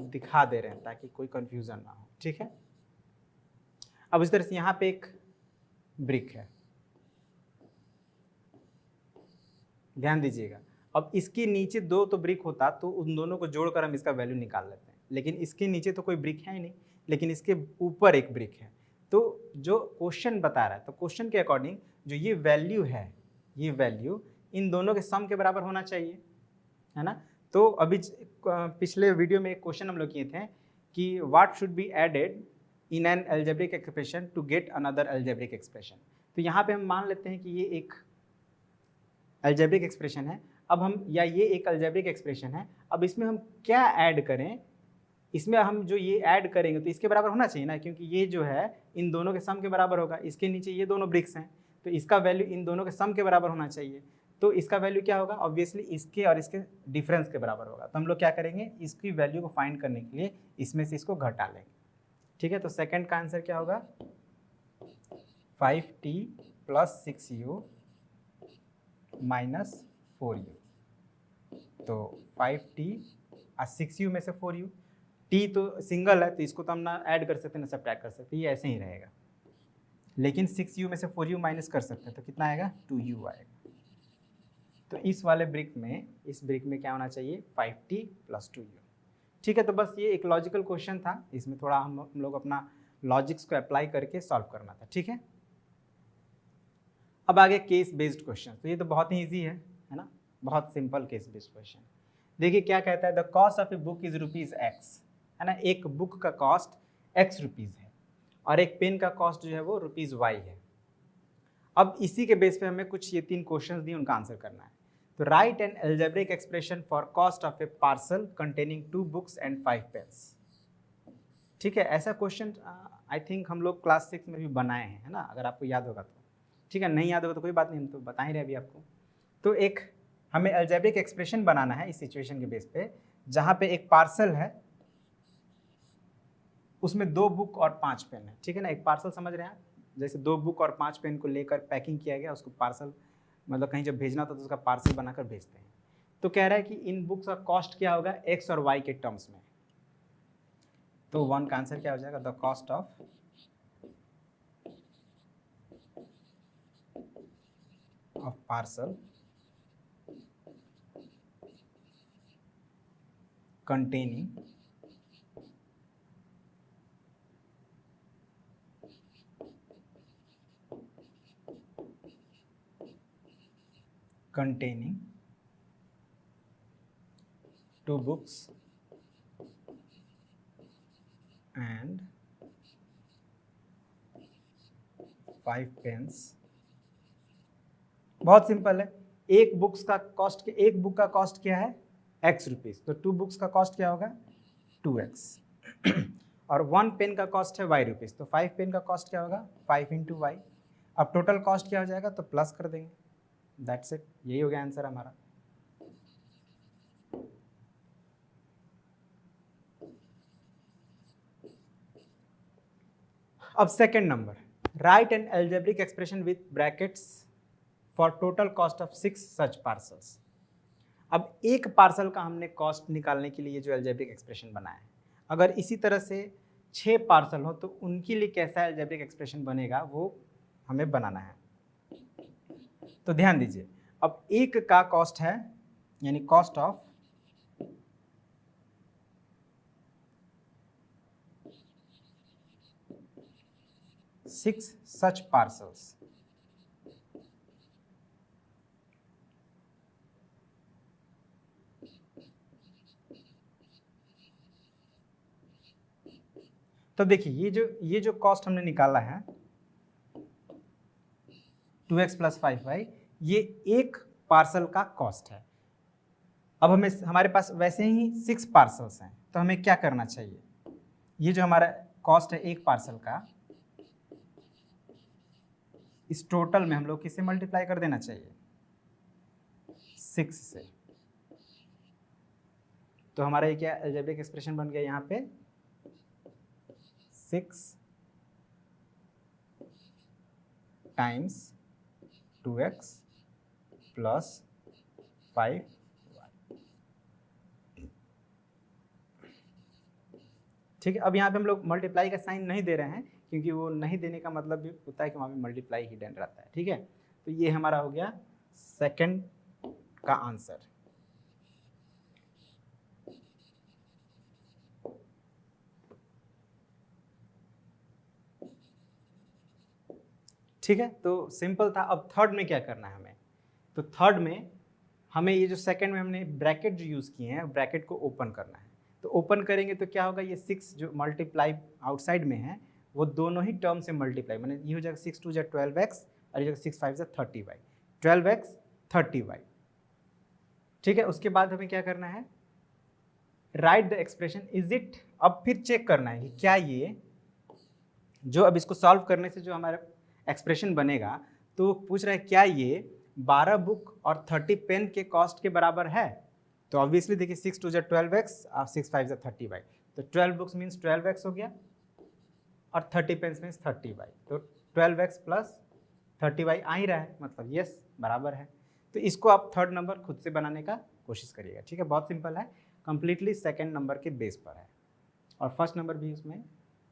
दिखा दे रहे हैं ताकि कोई कंफ्यूजन ना हो, ठीक है। अब इस तरह से यहाँ पे एक ब्रिक है, ध्यान दीजिएगा। अब इसके नीचे दो तो ब्रिक होता तो उन दोनों को जोड़कर हम इसका वैल्यू निकाल लेते हैं, लेकिन इसके नीचे तो कोई ब्रिक है ही नहीं, लेकिन इसके ऊपर एक ब्रिक है। तो जो क्वेश्चन बता रहा है, तो क्वेश्चन के अकॉर्डिंग जो ये वैल्यू है, ये वैल्यू इन दोनों के सम के बराबर होना चाहिए, है ना। तो अभी पिछले वीडियो में एक क्वेश्चन हम लोग किए थे कि what should be added in an algebraic expression to get another algebraic expression. तो यहाँ पे हम मान लेते हैं कि ये एक अलजेब्रिक एक्सप्रेशन है, अब हम या ये एक अलजेब्रिक एक्सप्रेशन है, अब इसमें हम क्या ऐड करें, इसमें हम जो ये ऐड करेंगे तो इसके बराबर होना चाहिए ना, क्योंकि ये जो है इन दोनों के सम के बराबर होगा। इसके नीचे ये दोनों ब्रिक्स हैं तो इसका वैल्यू इन दोनों के सम के बराबर होना चाहिए। तो इसका वैल्यू क्या होगा, ऑब्वियसली इसके और इसके डिफरेंस के बराबर होगा। तो हम लोग क्या करेंगे, इसकी वैल्यू को फाइंड करने के लिए इसमें से इसको घटा लेंगे, ठीक है। तो सेकंड का आंसर क्या होगा, 5t + 6u - 4u। तो 5t और 6u में से 4u, t तो सिंगल है तो इसको तो हम ना ऐड कर सकते ना सब्ट्रैक्ट कर सकते, ये ऐसे ही रहेगा। लेकिन 6u में से 4u माइनस कर सकते हैं तो कितना आएगा, 2u आएगा। तो इस वाले ब्रिक में, इस ब्रिक में क्या होना चाहिए, 5t + 2u, ठीक है। तो बस ये एक लॉजिकल क्वेश्चन था, इसमें थोड़ा हम लोग अपना लॉजिक्स को अप्लाई करके सॉल्व करना था, ठीक है। अब आगे केस बेस्ड क्वेश्चन, तो ये तो बहुत ही ईजी है ना, बहुत सिंपल केस बेस्ड क्वेश्चन। देखिए क्या कहता है, the cost of a book is ₹x, है ना। एक बुक का कॉस्ट x रुपीज़ है और एक पेन का कॉस्ट जो है वो ₹y है। अब इसी के बेस पे हमें कुछ ये 3 क्वेश्चंस दिए, उनका आंसर करना है। तो write an algebraic expression for cost of a parcel containing 2 books and 5 pens, ठीक है। ऐसा क्वेश्चन आई थिंक हम लोग क्लास 6 में भी बनाए हैं, है ना, अगर आपको याद होगा तो, ठीक है। नहीं याद होगा तो कोई बात नहीं, हम तो बता ही रहे अभी आपको। तो एक हमें अलजेब्रिक एक्सप्रेशन बनाना है इस सिचुएशन के बेस पे, जहाँ पे एक पार्सल है, उसमें 2 बुक और 5 पेन है, ठीक है ना। एक पार्सल समझ रहे हैं आप, जैसे 2 बुक और 5 पेन को लेकर पैकिंग किया गया, उसको पार्सल मतलब कहीं जब भेजना होता तो उसका पार्सल बनाकर भेजते हैं। तो कह रहा है कि इन बुक्स का कॉस्ट क्या होगा x और y के टर्म्स में। तो 1 का आंसर क्या हो जाएगा, the cost of parcel containing containing 2 books and 5 pens। बहुत सिंपल है, एक बुक का कॉस्ट क्या है x रुपीज़, तो 2 बुक्स का कॉस्ट क्या होगा 2x और 1 पेन का कॉस्ट है y रुपीज़, तो 5 पेन का कॉस्ट क्या होगा 5 × y। अब टोटल कॉस्ट क्या हो जाएगा, तो प्लस कर देंगे, दैट्स इट, यही हो गया आंसर हमारा। अब second number, right an algebraic expression with brackets for total cost of 6 such parcels. अब एक पार्सल का हमने कॉस्ट निकालने के लिए जो अलजेब्रिक एक्सप्रेशन बनाया है, अगर इसी तरह से 6 पार्सल हो तो उनके लिए कैसा अलजेब्रिक एक्सप्रेशन बनेगा वो हमें बनाना है। तो ध्यान दीजिए, अब एक का कॉस्ट है, यानी कॉस्ट ऑफ 6 सच पार्सल्स। तो देखिए ये जो कॉस्ट हमने निकाला है 2x + 5y, ये एक पार्सल का कॉस्ट है। अब हमें हमारे पास वैसे ही 6 पार्सल्स हैं, तो हमें क्या करना चाहिए, ये जो हमारा कॉस्ट है एक पार्सल का, इस टोटल में हम लोग किससे मल्टीप्लाई कर देना चाहिए, 6 से। तो हमारा ये क्या अलजेब्रिक एक्सप्रेशन बन गया यहाँ पे, 6 टाइम्स 2x प्लस 5y। ठीक है, अब यहाँ पे हम लोग मल्टीप्लाई का साइन नहीं दे रहे हैं, क्योंकि वो नहीं देने का मतलब भी होता है कि वहाँ पे मल्टीप्लाई हिडन रहता है। ठीक है, तो ये हमारा हो गया सेकंड का आंसर। ठीक है, तो सिंपल था। अब थर्ड में क्या करना है हमें, तो थर्ड में हमें ये जो सेकंड में हमने ब्रैकेट जो यूज़ किए हैं, ब्रैकेट को ओपन करना है। तो ओपन करेंगे तो क्या होगा, ये 6 जो मल्टीप्लाई आउटसाइड में है वो दोनों ही टर्म से मल्टीप्लाई, मैंने ये हो जाएगा 6 2 12x और ये 6 5 30y, 12x 30y। ठीक है, उसके बाद हमें क्या करना है, right the expression is it. अब फिर चेक करना है कि क्या ये जो अब इसको सॉल्व करने से जो हमारा एक्सप्रेशन बनेगा, तो पूछ रहा है क्या ये 12 बुक और 30 पेन के कॉस्ट के बराबर है। तो ऑब्वियसली देखिए 6 2 12x और 6 5 30y, तो 12 बुक्स मीन्स 12x हो गया और 30 पेन्स मीन्स 30y, तो 12x प्लस 30y आ ही रहा है, मतलब यस बराबर है। तो इसको आप थर्ड नंबर खुद से बनाने का कोशिश करिएगा। ठीक है, बहुत सिंपल है, कंप्लीटली सेकेंड नंबर के बेस पर है और फर्स्ट नंबर भी उसमें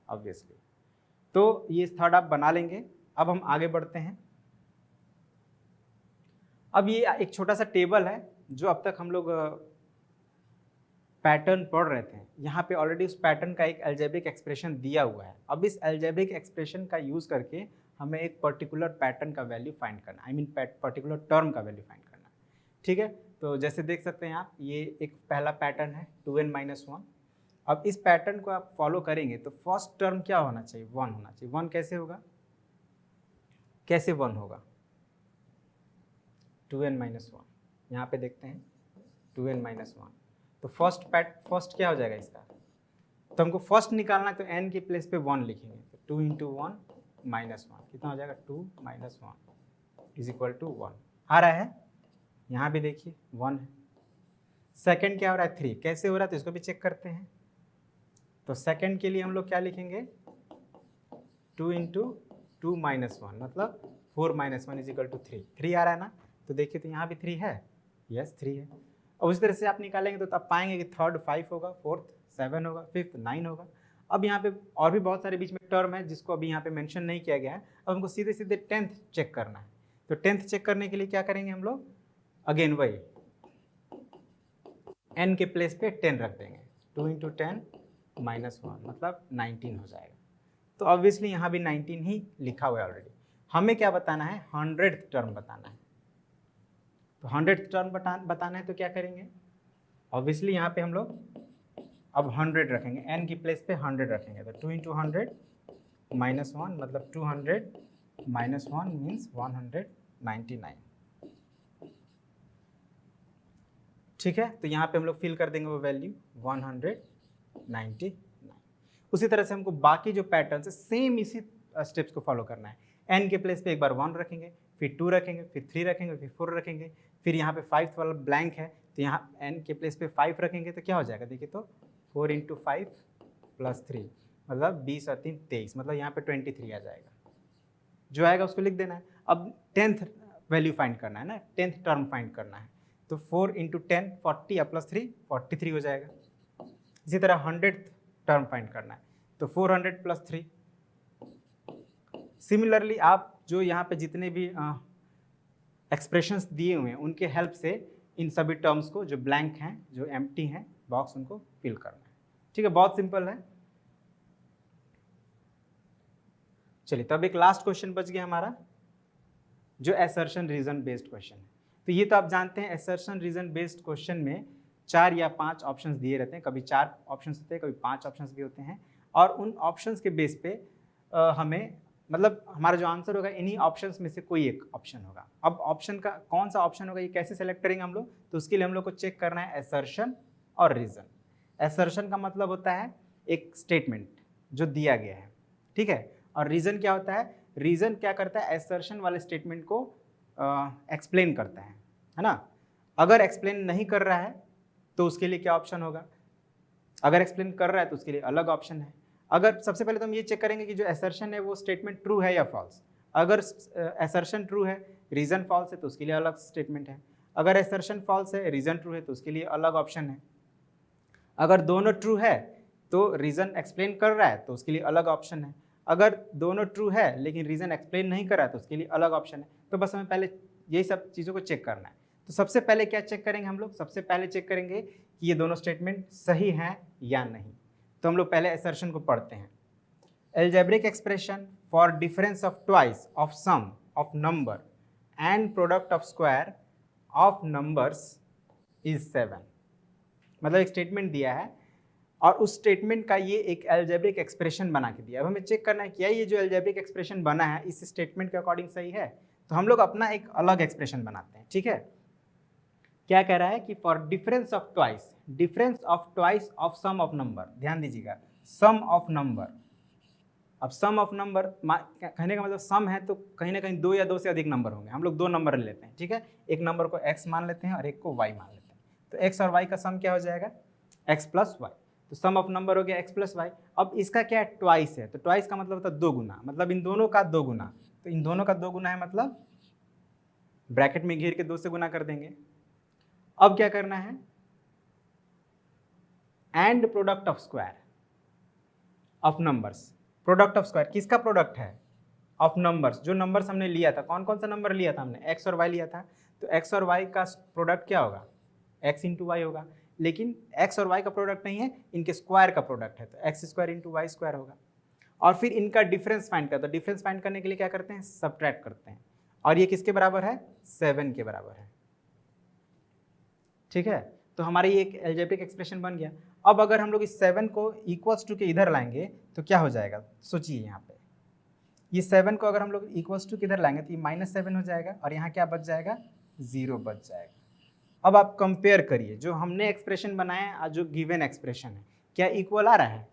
ऑब्वियसली। तो ये थर्ड आप बना लेंगे। अब हम आगे बढ़ते हैं। अब ये एक छोटा सा टेबल है जो अब तक हम लोग पैटर्न पढ़ रहे थे, यहाँ पे ऑलरेडी उस पैटर्न का एक अलजेब्रिक एक्सप्रेशन दिया हुआ है। अब इस अलजेब्रिक एक्सप्रेशन का यूज़ करके हमें एक पर्टिकुलर पैटर्न का वैल्यू फाइंड करना, आई मीन पर्टिकुलर टर्म का वैल्यू फाइंड करना। ठीक है, तो जैसे देख सकते हैं आप, ये एक पहला पैटर्न है 2n-1। अब इस पैटर्न को आप फॉलो करेंगे तो फर्स्ट टर्म क्या होना चाहिए, 1 होना चाहिए। 1 कैसे होगा, कैसे 1 होगा, 2n-1, यहाँ पे देखते हैं 2n-1, तो फर्स्ट क्या हो जाएगा इसका, तो हमको फर्स्ट निकालना है, तो n के प्लेस पे 1 लिखेंगे, तो 2 × 1 - 1 कितना हो जाएगा, 2 - 1 = 1 आ रहा है। यहाँ भी देखिए 1 है। सेकंड क्या हो रहा है, 3 कैसे हो रहा है, तो इसको भी चेक करते हैं। तो सेकंड के लिए हम लोग क्या लिखेंगे, 2 × 2 - 1 मतलब 4 - 1 = 3। 3 आ रहा है ना, तो देखिए तो यहाँ भी 3 है, यस 3 है। और उस तरह से आप निकालेंगे तो तब पाएंगे कि थर्ड 5 होगा, फोर्थ 7 होगा, फिफ्थ 9 होगा। अब यहाँ पे और भी बहुत सारे बीच में टर्म है जिसको अभी यहाँ पे मेंशन नहीं किया गया है। अब हमको सीधे सीधे 10th चेक करना है। तो 10th चेक करने के लिए क्या करेंगे हम लोग, अगेन वही n के प्लेस पे 10 रख देंगे, 2 × 10 - 1 मतलब 19 हो जाएगा। तो ऑब्वियसली यहाँ भी 19 ही लिखा हुआ है ऑलरेडी। हमें क्या बताना है, 100th टर्म बताना है। तो 100th टर्म बताना है तो क्या करेंगे, ऑब्वियसली यहाँ पे हम लोग अब 100 रखेंगे, n की प्लेस पे 100 रखेंगे, तो 2 × 100 - 1 मतलब 200 - 1 मीन्स 199। ठीक है, तो यहाँ पे हम लोग फिल कर देंगे वो वैल्यू 199। उसी तरह से हमको बाकी जो पैटर्न है सेम इसी स्टेप्स को फॉलो करना है। n के प्लेस पे एक बार 1 रखेंगे, फिर 2 रखेंगे, फिर 3 रखेंगे, फिर 4 रखेंगे, फिर यहाँ पे 5th वाला ब्लैंक है तो यहाँ n के प्लेस पे 5 रखेंगे, तो क्या हो जाएगा देखिए, तो 4 × 5 + 3 मतलब 20 और 3 23, मतलब यहाँ पे 23 आ जाएगा। जो आएगा उसको लिख देना है। अब 10th वैल्यू फाइंड करना है ना, 10th टर्म फाइंड करना है, तो 4 × 10 40 + 3 43 हो जाएगा। इसी तरह 100th टर्म फाइंड करना है, तो 400 + 3। सिमिलरली आप जो यहाँ पे जितने भी एक्सप्रेशंस दिए हुए हैं उनके हेल्प से इन सभी टर्म्स को जो ब्लैंक हैं, जो एम्प्टी हैं बॉक्स, उनको फिल करना है। ठीक है, बहुत सिंपल है। चलिए, तब एक लास्ट क्वेश्चन बच गया हमारा, जो असर्शन रीजन बेस्ड क्वेश्चन है। तो ये तो आप जानते हैं, असर्शन रीजन बेस्ड क्वेश्चन में 4 या 5 ऑप्शंस दिए रहते हैं, कभी 4 ऑप्शंस होते हैं, कभी 5 ऑप्शंस भी होते हैं, और उन ऑप्शंस के बेस पे हमें मतलब हमारा जो आंसर होगा इन्हीं ऑप्शंस में से कोई एक ऑप्शन होगा। अब ऑप्शन का कौन सा ऑप्शन होगा ये कैसे सेलेक्ट करेंगे हम लोग, तो उसके लिए हम लोग को चेक करना है असर्शन और रीजन। असर्शन का मतलब होता है एक स्टेटमेंट जो दिया गया है, ठीक है, और रीजन क्या होता है, रीजन क्या करता है, असर्शन वाले स्टेटमेंट को एक्सप्लेन करता है ना। अगर एक्सप्लेन नहीं कर रहा है तो उसके लिए क्या ऑप्शन होगा, अगर एक्सप्लेन कर रहा है तो उसके लिए अलग ऑप्शन है। अगर सबसे पहले तो हम ये चेक करेंगे कि जो असर्शन है वो स्टेटमेंट ट्रू है या फॉल्स। अगर असर्शन ट्रू है, रीजन फॉल्स है तो उसके लिए अलग स्टेटमेंट है। अगर असर्शन फॉल्स है, रीजन ट्रू है तो उसके लिए अलग ऑप्शन है। अगर दोनों ट्रू है तो रीजन एक्सप्लेन कर रहा है तो उसके लिए अलग ऑप्शन है। अगर दोनों ट्रू है लेकिन रीजन एक्सप्लेन नहीं कर रहा है तो उसके लिए अलग ऑप्शन है। तो बस हमें पहले यही सब चीज़ों को चेक करना है। तो सबसे पहले क्या चेक करेंगे हम लोग, सबसे पहले चेक करेंगे कि ये दोनों स्टेटमेंट सही हैं या नहीं। तो हम लोग पहले असर्शन को पढ़ते हैं। Algebraic expression for difference of twice of sum of number and product of square of numbers is 7। मतलब एक स्टेटमेंट दिया है और उस स्टेटमेंट का ये एक एल्जेब्रिक एक्सप्रेशन बना के दिया। अब हमें चेक करना है क्या ये जो एल्जेब्रिक एक्सप्रेशन बना है इस स्टेटमेंट के अकॉर्डिंग सही है। तो हम लोग अपना एक अलग एक्सप्रेशन बनाते हैं, ठीक है। क्या कह रहा है कि for difference of twice of sum of number, ध्यान दीजिएगा सम ऑफ नंबर। अब सम ऑफ नंबर कहने का मतलब सम है तो कहीं ना कहीं 2 या 2 से अधिक नंबर होंगे। हम लोग 2 नंबर ले लेते हैं, ठीक है, एक नंबर को x मान लेते हैं और एक को y मान लेते हैं। तो x और y का सम क्या हो जाएगा, x प्लस वाई। तो सम ऑफ नंबर हो गया x प्लस वाई। अब इसका क्या है, ट्वाइस है, तो ट्वाइस का मतलब होता है 2 गुना, मतलब इन दोनों का 2 गुना। तो इन दोनों का 2 गुना है मतलब ब्रैकेट में घेर के 2 से गुना कर देंगे। अब क्या करना है, and product of square of numbers. Product of square किसका प्रोडक्ट है, ऑफ नंबर्स। जो नंबर्स हमने लिया था, कौन कौन सा नंबर लिया था हमने, x और y लिया था। तो x और y का प्रोडक्ट क्या होगा, x इंटू वाई होगा। लेकिन x और y का प्रोडक्ट नहीं है, इनके स्क्वायर का प्रोडक्ट है, तो x square into y square होगा। और फिर इनका डिफरेंस फाइंड करते हैं। तो डिफरेंस फाइंड करने के लिए क्या करते हैं, सबट्रैक्ट करते हैं। और ये किसके बराबर है, 7 के बराबर है, ठीक है। तो हमारी एक एल्जेब्रिक एक्सप्रेशन बन गया। अब अगर हम लोग इस 7 को इक्वल्स टू के इधर लाएंगे तो क्या हो जाएगा, सोचिए यहाँ पे ये 7 को अगर हम लोग इक्वल्स टू के इधर लाएंगे तो ये -7 हो जाएगा और यहाँ क्या बच जाएगा, 0 बच जाएगा। अब आप कंपेयर करिए जो हमने एक्सप्रेशन बनाया और जो गिवन एक्सप्रेशन है, क्या इक्वल आ रहा है।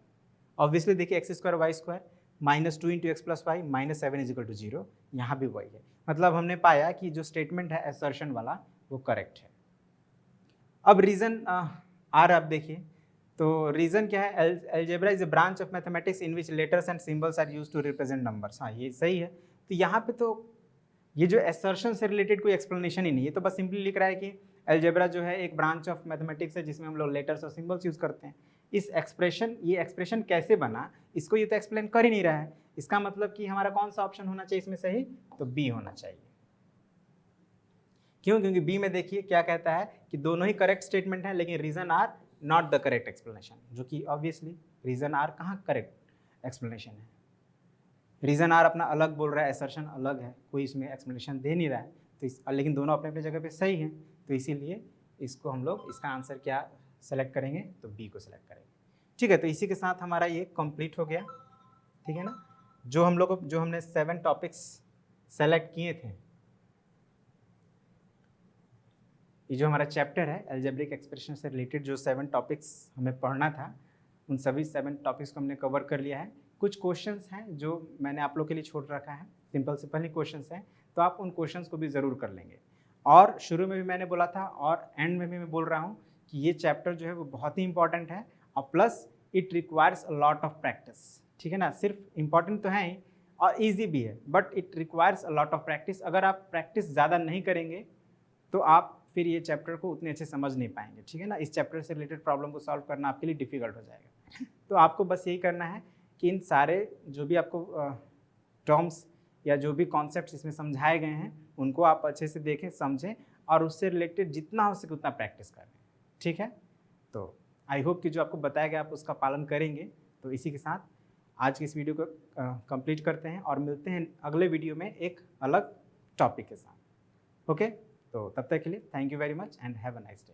ऑब्वियसली देखिए x square y square -2 into x plus y -7 is equal to 0, यहाँ भी वही है। मतलब हमने पाया कि जो स्टेटमेंट है असर्शन वाला वो करेक्ट है। अब रीजन आ रहा, आप देखिए तो रीजन क्या है, algebra is a branch of mathematics in which letters and symbols are used to represent numbers. हाँ ये सही है। तो यहाँ पे तो ये जो असर्शन से रिलेटेड कोई एक्सप्लेनेशन ही नहीं है, तो बस सिंपली लिख रहा है कि अलजेब्रा जो है एक ब्रांच ऑफ मैथमेटिक्स है जिसमें हम लोग लेटर्स और सिंबल्स यूज करते हैं। ये एक्सप्रेशन कैसे बना इसको ये तो एक्सप्लेन कर ही नहीं रहा है। इसका मतलब कि हमारा कौन सा ऑप्शन होना चाहिए इसमें सही, तो बी होना चाहिए। क्यों, क्योंकि बी में देखिए क्या कहता है कि दोनों ही करेक्ट स्टेटमेंट है लेकिन reason are not the correct explanation, जो कि ऑब्वियसली रीजन आर कहाँ करेक्ट एक्सप्लेनेशन है। रीजन आर अपना अलग बोल रहा है, असर्शन अलग है, कोई इसमें एक्सप्लेनेशन दे नहीं रहा है। तो लेकिन दोनों अपने अपने जगह पे सही हैं, तो इसीलिए इसको हम लोग इसका आंसर क्या सेलेक्ट करेंगे, तो बी को सेलेक्ट करेंगे, ठीक है। तो इसी के साथ हमारा ये कंप्लीट हो गया, ठीक है ना। जो हमने 7 टॉपिक्स सेलेक्ट किए थे, ये जो हमारा चैप्टर है अलजेब्रिक एक्सप्रेशन से रिलेटेड जो 7 टॉपिक्स हमें पढ़ना था, उन सभी 7 टॉपिक्स को हमने कवर कर लिया है। कुछ क्वेश्चंस हैं जो मैंने आप लोग के लिए छोड़ रखा है, सिंपल ही क्वेश्चंस हैं, तो आप उन क्वेश्चंस को भी ज़रूर कर लेंगे। और शुरू में भी मैंने बोला था और एंड में भी मैं बोल रहा हूँ कि ये चैप्टर जो है वो बहुत ही इंपॉर्टेंट है और plus it requires a lot of practice, ठीक है ना। सिर्फ इम्पॉर्टेंट तो है ही और ईजी भी है, but it requires a lot of practice. अगर आप प्रैक्टिस ज़्यादा नहीं करेंगे तो आप फिर ये चैप्टर को उतने अच्छे समझ नहीं पाएंगे, ठीक है ना। इस चैप्टर से रिलेटेड प्रॉब्लम को सॉल्व करना आपके लिए डिफिकल्ट हो जाएगा। तो आपको बस यही करना है कि इन सारे जो भी आपको टर्म्स या जो भी कॉन्सेप्ट्स इसमें समझाए गए हैं उनको आप अच्छे से देखें, समझें और उससे रिलेटेड जितना हो सके उतना प्रैक्टिस करें, ठीक है। तो आई होप कि जो आपको बताया गया आप उसका पालन करेंगे। तो इसी के साथ आज की इस वीडियो को कंप्लीट करते हैं और मिलते हैं अगले वीडियो में एक अलग टॉपिक के साथ, ओके। तो तब तक के लिए thank you very much and have a nice day.